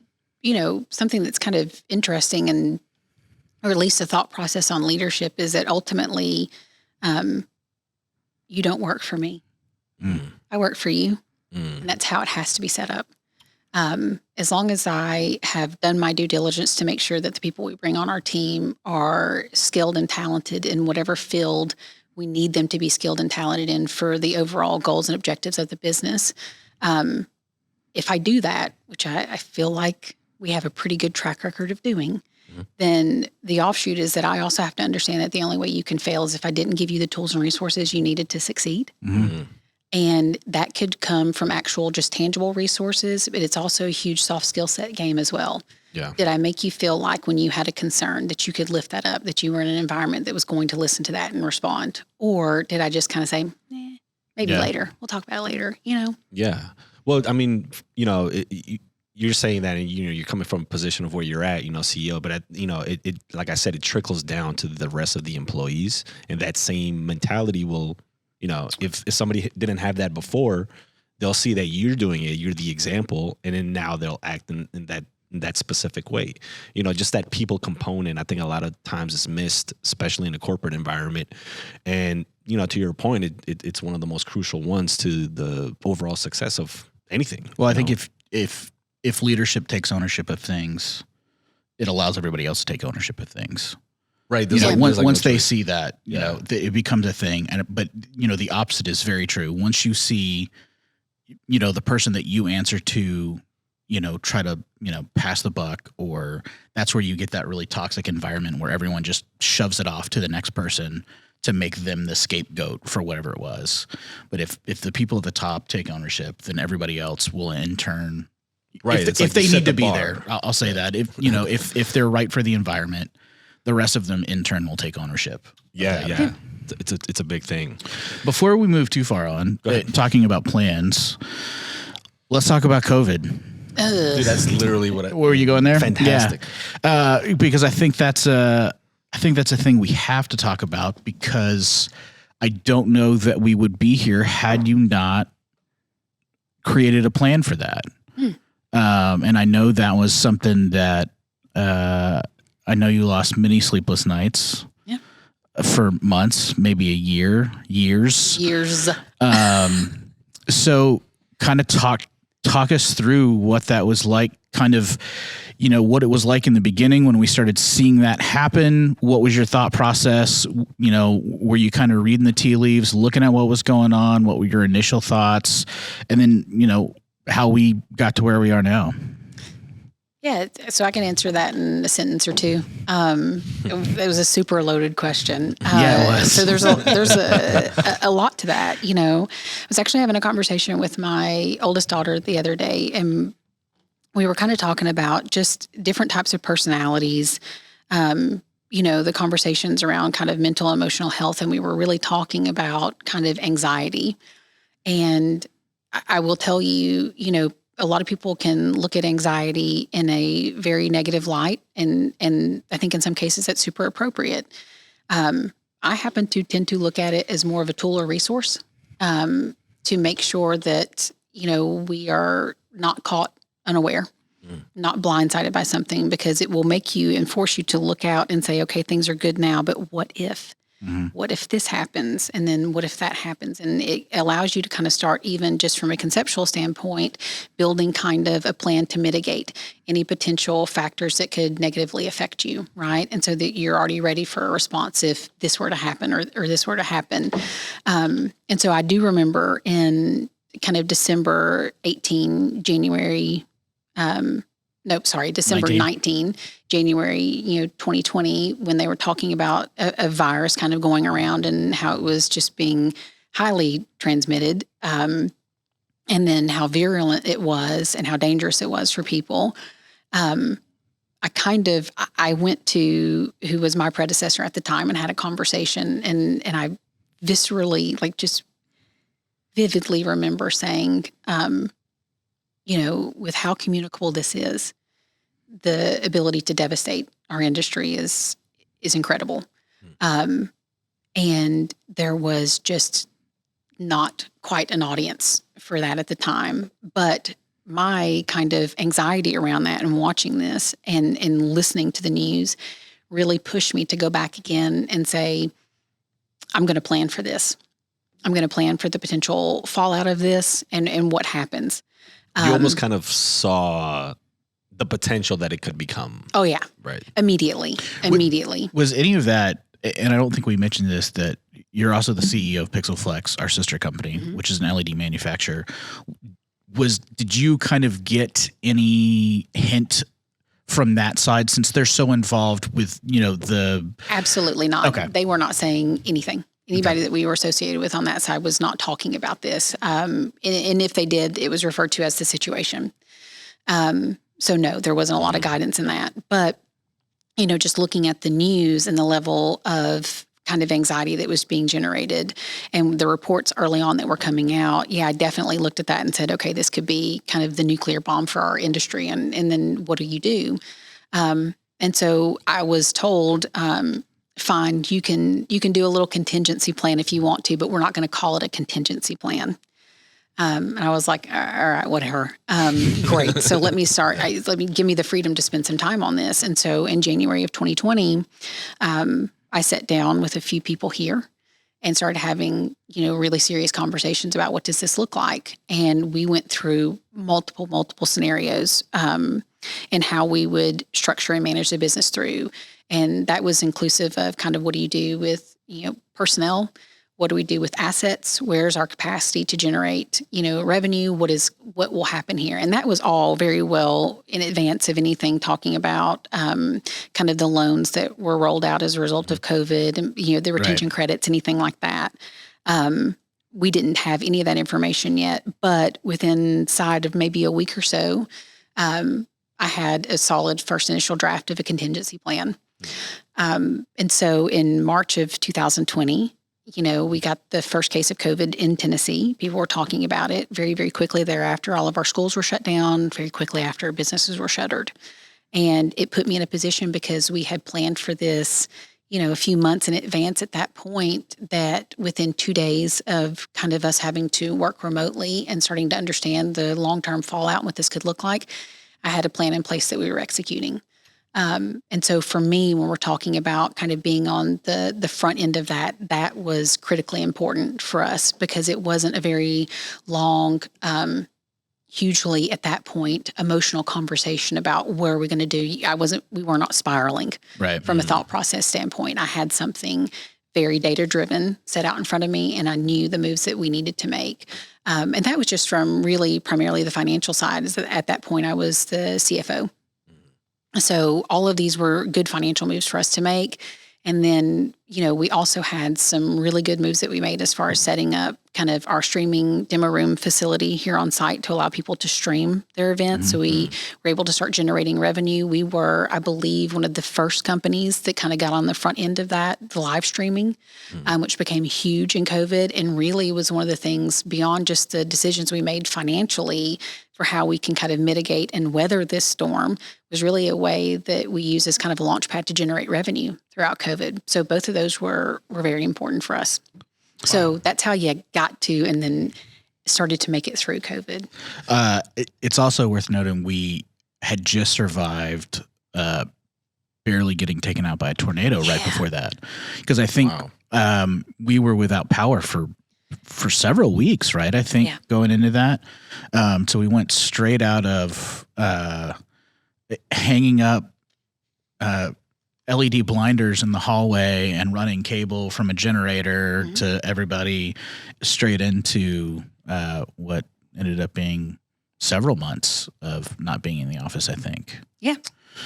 that's kind of interesting, and or at least a thought process on leadership is that ultimately, you don't work for me. I work for you, and that's how it has to be set up. As long as I have done my due diligence to make sure that the people we bring on our team are skilled and talented in whatever field we need them to be skilled and talented in for the overall goals and objectives of the business. If I do that, which I feel like we have a pretty good track record of doing, then the offshoot is that I also have to understand that the only way you can fail is if I didn't give you the tools and resources you needed to succeed. And that could come from actual just tangible resources, but it's also a huge soft skill set game as well. Yeah. Did I make you feel like when you had a concern that you could lift that up, that you were in an environment that was going to listen to that and respond? Or did I just kind of say, maybe later, we'll talk about it later, Yeah. Well, I mean, you're saying that, and you're coming from a position of where you're at, CEO, but it like I said, it trickles down to the rest of the employees, and that same mentality will, if somebody didn't have that before, they'll see that you're doing it, you're the example, and then now they'll act in that specific way. Just that people component, I think a lot of times is missed, especially in a corporate environment. And, to your point, it's one of the most crucial ones to the overall success of anything. Well, I think if leadership takes ownership of things, it allows everybody else to take ownership of things. Right. Once they see that, it becomes a thing. But the opposite is very true. Once you see, the person that you answer to, try to, pass the buck, or that's where you get that really toxic environment where everyone just shoves it off to the next person to make them the scapegoat for whatever it was. But if the people at the top take ownership, then everybody else will in turn, right. If they need to be there, I'll say that if they're right for the environment, the rest of them in turn will take ownership. Yeah. It's a big thing. Before we move too far on, talking about plans, let's talk about COVID. Dude, that's literally what where were you going there? Fantastic. Yeah. Because I think that's a thing we have to talk about, because I don't know that we would be here had you not created a plan for that. And I know that was something that I know you lost many sleepless nights for months, maybe a year, years. So kind of talk us through what that was like, kind of, what it was like in the beginning when we started seeing that happen. What was your thought process? Were you kind of reading the tea leaves, looking at what was going on? What were your initial thoughts? And then, how we got to where we are now. Yeah, so I can answer that in a sentence or two. It was a super loaded question. It was. So there's a lot to that. I was actually having a conversation with my oldest daughter the other day, and we were kind of talking about just different types of personalities. The conversations around kind of mental and emotional health, and we were really talking about kind of anxiety. And I will tell you, a lot of people can look at anxiety in a very negative light, and I think in some cases that's super appropriate. I happen to tend to look at it as more of a tool or resource to make sure that, we are not caught unaware, not blindsided by something, because it will make you and force you to look out and say, okay, things are good now, but what if? What if this happens? And then what if that happens? And it allows you to kind of start, even just from a conceptual standpoint, building kind of a plan to mitigate any potential factors that could negatively affect you, right? And so that you're already ready for a response if this were to happen or this were to happen. And so I do remember in kind of December 18, January, December 19, January, 2020, when they were talking about a virus kind of going around and how it was just being highly transmitted, and then how virulent it was and how dangerous it was for people. I went to who was my predecessor at the time and had a conversation, and I viscerally, just vividly remember saying, with how communicable this is, the ability to devastate our industry is incredible. And there was just not quite an audience for that at the time. But my kind of anxiety around that and watching this and listening to the news really pushed me to go back again and say, I'm going to plan for this. I'm going to plan for the potential fallout of this and what happens. You almost kind of saw the potential that it could become. Oh, yeah. Right. Immediately. Was any of that, and I don't think we mentioned this, that you're also the CEO of PixelFlex, our sister company, which is an LED manufacturer. Did you kind of get any hint from that side since they're so involved with, the... Absolutely not. Okay. They were not saying anything. Anybody that we were associated with on that side was not talking about this. And if they did, it was referred to as the situation. So no, there wasn't a lot of guidance in that. But, just looking at the news and the level of kind of anxiety that was being generated and the reports early on that were coming out, I definitely looked at that and said, okay, this could be kind of the nuclear bomb for our industry. And then what do you do? And so I was told, fine, you can do a little contingency plan if you want to, but we're not going to call it a contingency plan. And I was like, all right, whatever. Great. So let me start. Give me the freedom to spend some time on this. And so in January of 2020, I sat down with a few people here and started having, really serious conversations about what does this look like? And we went through multiple scenarios, and how we would structure and manage the business through. And that was inclusive of kind of what do you do with, personnel? What do we do with assets? Where's our capacity to generate, revenue? What will happen here? And that was all very well in advance of anything talking about kind of the loans that were rolled out as a result of COVID and, the retention credits, anything like that. We didn't have any of that information yet, but within inside of maybe a week or so, I had a solid first initial draft of a contingency plan. And so in March of 2020, we got the first case of COVID in Tennessee. People were talking about it very, very quickly thereafter. All of our schools were shut down very quickly after businesses were shuttered. And it put me in a position because we had planned for this, a few months in advance at that point, that within 2 days of kind of us having to work remotely and starting to understand the long-term fallout and what this could look like, I had a plan in place that we were executing. And so for me, when we're talking about kind of being on the front end of that was critically important for us because it wasn't a very long, hugely at that point, emotional conversation about what are we going to do. We were not spiraling from a thought process standpoint. I had something very data driven set out in front of me and I knew the moves that we needed to make. And that was just from really primarily the financial side. At that point, I was the CFO. So all of these were good financial moves for us to make. And then, we also had some really good moves that we made as far as setting up kind of our streaming demo room facility here on site to allow people to stream their events. So we were able to start generating revenue. We were, I believe, one of the first companies that kind of got on the front end of that, the live streaming, which became huge in COVID and really was one of the things beyond just the decisions we made financially for how we can kind of mitigate and weather this storm was really a way that we use as kind of a launch pad to generate revenue throughout COVID. So both of those were very important for us. So that's how you got to and then started to make it through COVID. It's also worth noting we had just survived barely getting taken out by a tornado right before that. Because I think we were without power for several weeks, right? I think going into that. So we went straight out of hanging up LED blinders in the hallway and running cable from a generator to everybody straight into what ended up being several months of not being in the office, I think. Yeah.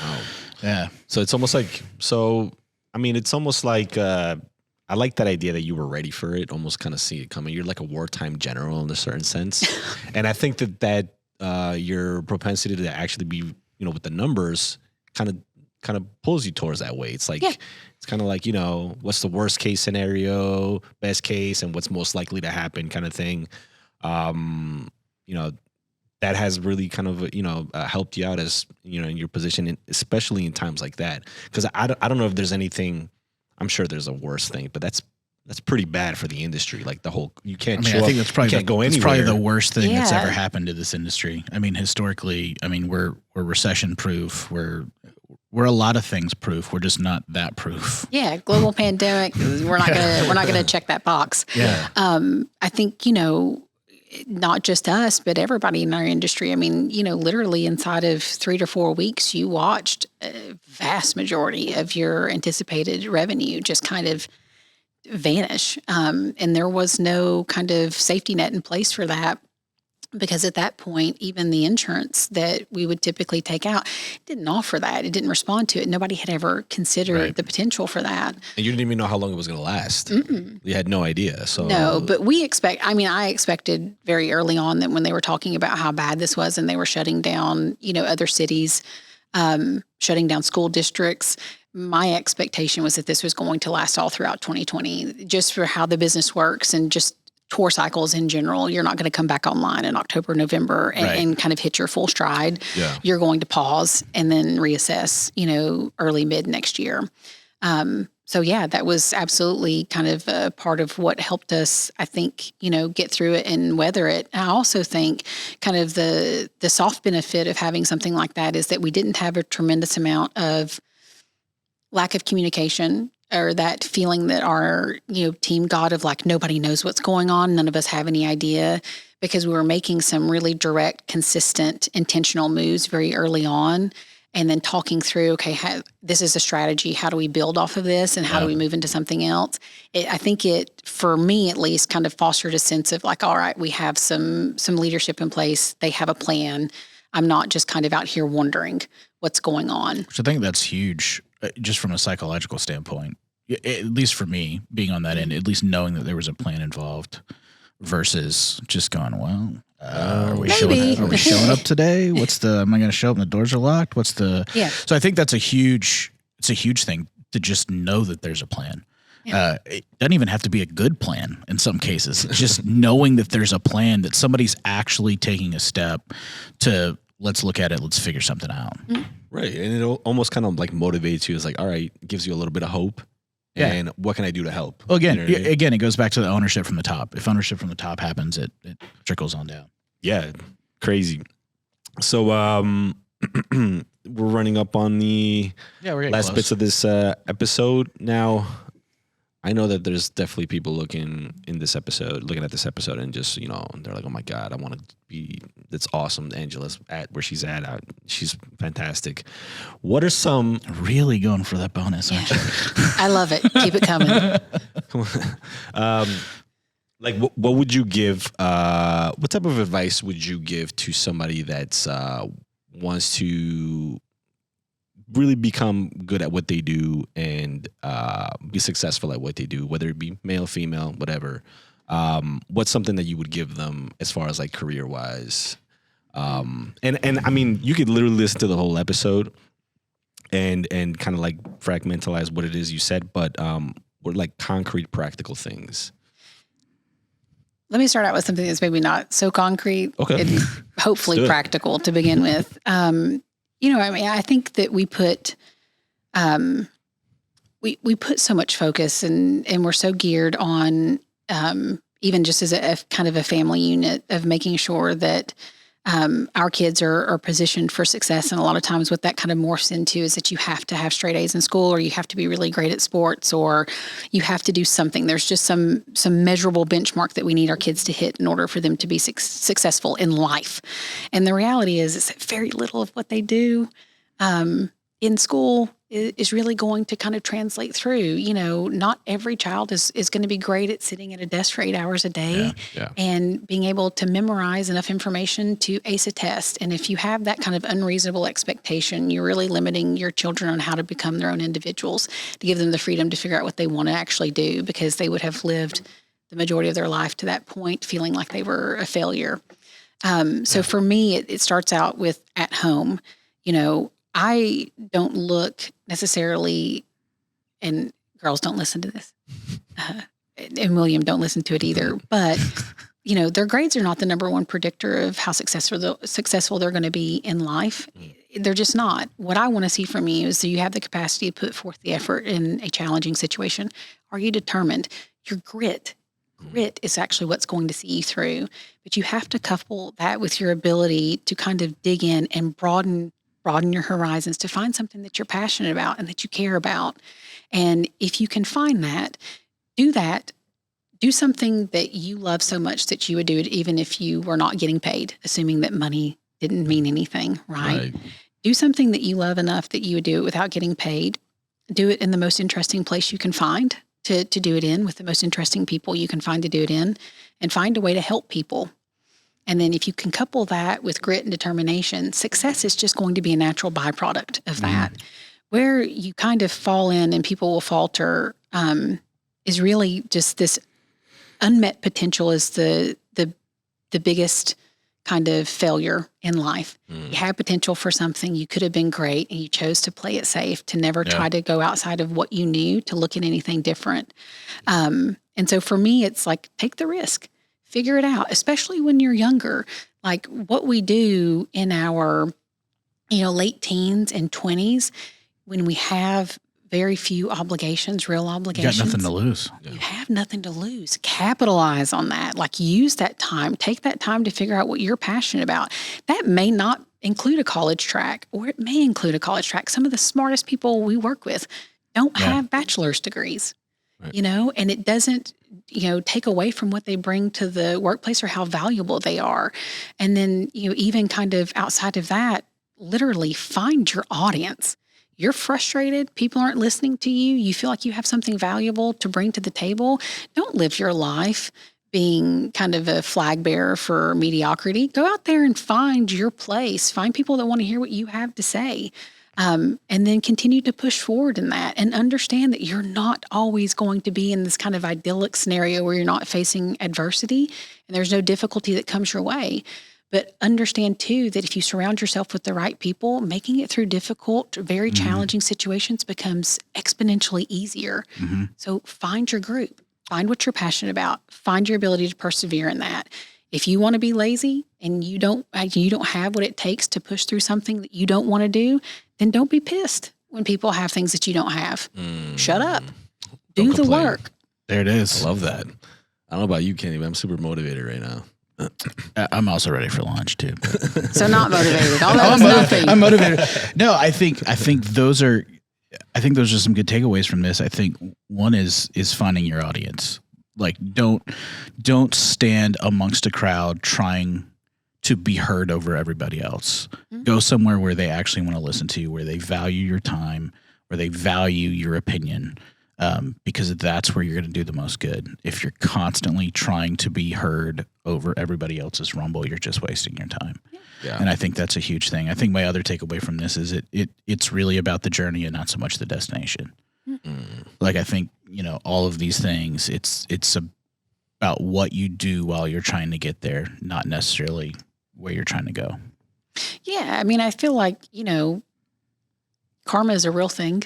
Wow. Yeah. So it's almost like, it's almost like, I like that idea that you were ready for it, almost kind of see it coming. You're like a wartime general in a certain sense. And I think that your propensity to actually be, with the numbers kind of pulls you towards that way. It's like, it's kind of like, what's the worst case scenario, best case, and what's most likely to happen kind of thing. That has really kind of, helped you out as, in your position, especially in times like that. Because I don't know if there's anything, I'm sure there's a worse thing, but that's that's pretty bad for the industry. Like the whole, you can't. I think that's probably can't go anywhere. It's probably the worst thing that's Yeah. ever happened to this industry. I mean, historically, we're recession proof. We're a lot of things proof. We're just not that proof. Yeah, global pandemic. We're not gonna check that box. Yeah. I think, not just us, but everybody in our industry. I mean, literally inside of 3 to 4 weeks, you watched a vast majority of your anticipated revenue just kind of vanish. And there was no kind of safety net in place for that. Because at that point, even the insurance that we would typically take out didn't offer that. It didn't respond to it. Nobody had ever considered the potential for that. And you didn't even know how long it was going to last. You had no idea. So No, but I expected very early on that when they were talking about how bad this was and they were shutting down, other cities, shutting down school districts, my expectation was that this was going to last all throughout 2020, just for how the business works and just tour cycles in general. You're not going to come back online in October, November and kind of hit your full stride. Yeah. You're going to pause and then reassess, early mid next year. So yeah, that was absolutely kind of a part of what helped us, I think, get through it and weather it. And I also think kind of the soft benefit of having something like that is that we didn't have a tremendous amount of lack of communication, or that feeling that our, team got of like, nobody knows what's going on. None of us have any idea, because we were making some really direct, consistent, intentional moves very early on. And then talking through, okay, this is a strategy. How do we build off of this? And how do we move into something else? I think it, for me at least, kind of fostered a sense of like, all right, we have some leadership in place. They have a plan. I'm not just kind of out here wondering what's going on. Which I think that's huge, just from a psychological standpoint. At least for me, being on that end, at least knowing that there was a plan involved, versus just going, well, are we showing up today? Am I going to show up and the doors are locked? So I think it's a huge thing to just know that there's a plan. Yeah. It doesn't even have to be a good plan in some cases. Just knowing that there's a plan, that somebody's actually taking a step to, let's look at it, let's figure something out. Mm-hmm. Right. And it almost kind of like motivates you. It's like, all right, gives you a little bit of hope. Yeah. And what can I do to help? Well, again, it goes back to the ownership from the top. If ownership from the top happens, it trickles on down. Yeah, crazy. So we're running up on the last bits of this episode. Now, I know that there's definitely people looking at this episode and just, they're like, oh my God, I want to be, that's awesome. Angela's at where she's at. She's fantastic. What are some... Really going for that bonus, aren't you? I love it. Keep it coming. Come on. Like, what would you give, what type of advice would you give to somebody that's wants to really become good at what they do and be successful at what they do, whether it be male, female, whatever? What's something that you would give them as far as like career wise? And I mean, you could literally listen to the whole episode and kind of like fragmentalize what it is you said, but what like concrete, practical things. Let me start out with something that's maybe not so concrete. Okay. And hopefully practical to begin with. I think that we put we put so much focus and we're so geared on even just as a kind of a family unit of making sure that our kids are positioned for success. And a lot of times what that kind of morphs into is that you have to have straight A's in school, or you have to be really great at sports, or you have to do something. There's just some measurable benchmark that we need our kids to hit in order for them to be successful in life. And the reality is that very little of what they do in school is really going to kind of translate through. Not every child is going to be great at sitting at a desk for 8 hours a day and being able to memorize enough information to ace a test. And if you have that kind of unreasonable expectation, you're really limiting your children on how to become their own individuals, to give them the freedom to figure out what they want to actually do, because they would have lived the majority of their life to that point feeling like they were a failure. So for me, it starts out with at home. I don't look necessarily, and girls don't listen to this, and William don't listen to it either, but, their grades are not the number one predictor of how successful they're going to be in life. They're just not. What I want to see from you is, do you have the capacity to put forth the effort in a challenging situation? Are you determined? your grit. Grit is actually what's going to see you through. But you have to couple that with your ability to kind of dig in and broaden your horizons to find something that you're passionate about and that you care about. And if you can find that, do that. Do something that you love so much that you would do it even if you were not getting paid, assuming that money didn't mean anything, right? Do something that you love enough that you would do it without getting paid. Do it in the most interesting place you can find to do it in, with the most interesting people you can find to do it in, and find a way to help people. And then if you can couple that with grit and determination, success is just going to be a natural byproduct of that. Where you kind of fall in and people will falter is really just this unmet potential is the biggest kind of failure in life. You had potential for something, you could have been great, and you chose to play it safe, to never try to go outside of what you knew, to look at anything different. And so for me, it's like, take the risk, figure it out, especially when you're younger. Like what we do in our, late teens and 20s, when we have very few obligations, real obligations. You got nothing to lose. You have nothing to lose. Capitalize on that. Like use that time. Take that time to figure out what you're passionate about. That may not include a college track, or it may include a college track. Some of the smartest people we work with don't have bachelor's degrees, and it doesn't, take away from what they bring to the workplace or how valuable they are. And then, even kind of outside of that, literally find your audience. You're frustrated, people aren't listening to you, you feel like you have something valuable to bring to the table. Don't live your life being kind of a flag bearer for mediocrity. Go out there and find your place. Find people that want to hear what you have to say. And then continue to push forward in that, and understand that you're not always going to be in this kind of idyllic scenario where you're not facing adversity and there's no difficulty that comes your way. But understand, too, that if you surround yourself with the right people, making it through difficult, very challenging situations becomes exponentially easier. So find your group. Find what you're passionate about. Find your ability to persevere in that. If you want to be lazy and you don't have what it takes to push through something that you don't want to do, then don't be pissed when people have things that you don't have. Shut up. Do the work. There it is. I love that. I don't know about you, Kenny, but I'm super motivated right now. I'm also ready for lunch too. So not motivated. All that was nothing. I'm motivated. No, I think those are some good takeaways from this. I think one is finding your audience. Like don't stand amongst a crowd trying to be heard over everybody else. Go somewhere where they actually want to listen to you, where they value your time, where they value your opinion. Because that's where you're going to do the most good. If you're constantly trying to be heard over everybody else's rumble, you're just wasting your time. Yeah. And I think that's a huge thing. I think my other takeaway from this is it's really about the journey and not so much the destination. Like I think, all of these things, it's about what you do while you're trying to get there, not necessarily where you're trying to go. Yeah. I mean, I feel like, karma is a real thing.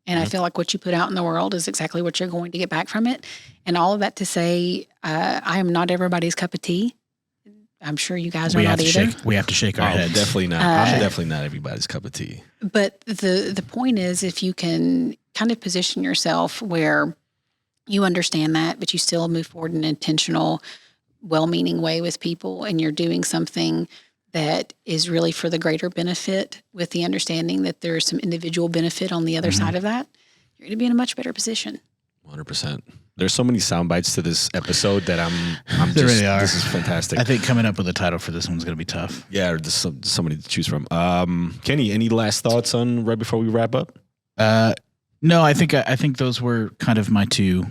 And I feel like what you put out in the world is exactly what you're going to get back from it. And all of that to say, I am not everybody's cup of tea. I'm sure you guys are not either. We have to shake our heads. Definitely not. I'm definitely not everybody's cup of tea. But the point is, if you can kind of position yourself where you understand that, but you still move forward in an intentional, well-meaning way with people, and you're doing something that is really for the greater benefit, with the understanding that there's some individual benefit on the other side of that, you're going to be in a much better position. 100%. There's so many sound bites to this episode that I'm there just, really are. This is fantastic. I think coming up with a title for this one's going to be tough. Yeah, there's so many to choose from. Kenny, any last thoughts on right before we wrap up? No, I think those were kind of my two.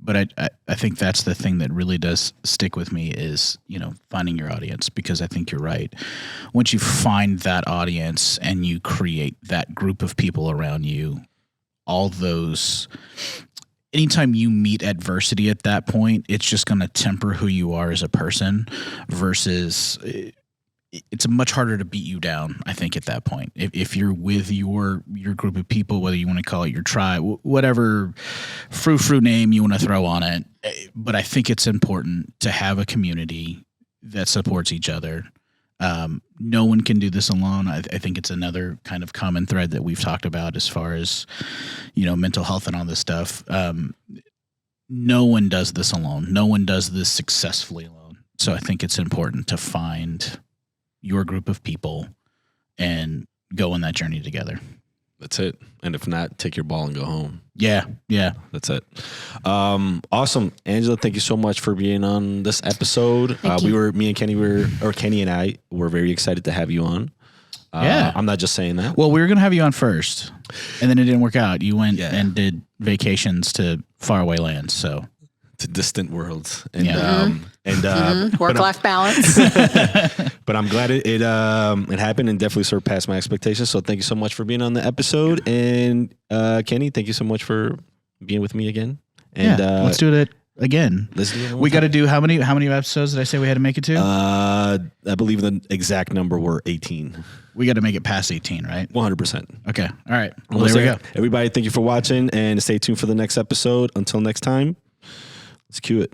But I think that's the thing that really does stick with me is, finding your audience, because I think you're right. Once you find that audience and you create that group of people around you, anytime you meet adversity at that point, it's just going to temper who you are as a person, versus it's much harder to beat you down, I think, at that point. If you're with your group of people, whether you want to call it your tribe, whatever frou-frou name you want to throw on it. But I think it's important to have a community that supports each other. No one can do this alone. I think it's another kind of common thread that we've talked about as far as, mental health and all this stuff. no one does this alone. No one does this successfully alone. So I think it's important to find your group of people and go on that journey together. That's it. And if not, take your ball and go home. Yeah. That's it. Awesome. Angela, thank you so much for being on this episode. Kenny and I were very excited to have you on. I'm not just saying that. Well, we were going to have you on first, and then it didn't work out. You went and did vacations to faraway lands, so to distant worlds, and work-life balance. But I'm glad it happened and definitely surpassed my expectations. So thank you so much for being on the episode, and Kenny, thank you so much for being with me again. And let's do it again. Let's do it. We got to do how many episodes did I say we had to make it to? I believe the exact number were 18. We got to make it past 18, right? 100%. Okay. All right. Well, there we go. Everybody, thank you for watching, and stay tuned for the next episode. Until next time, let's cue it.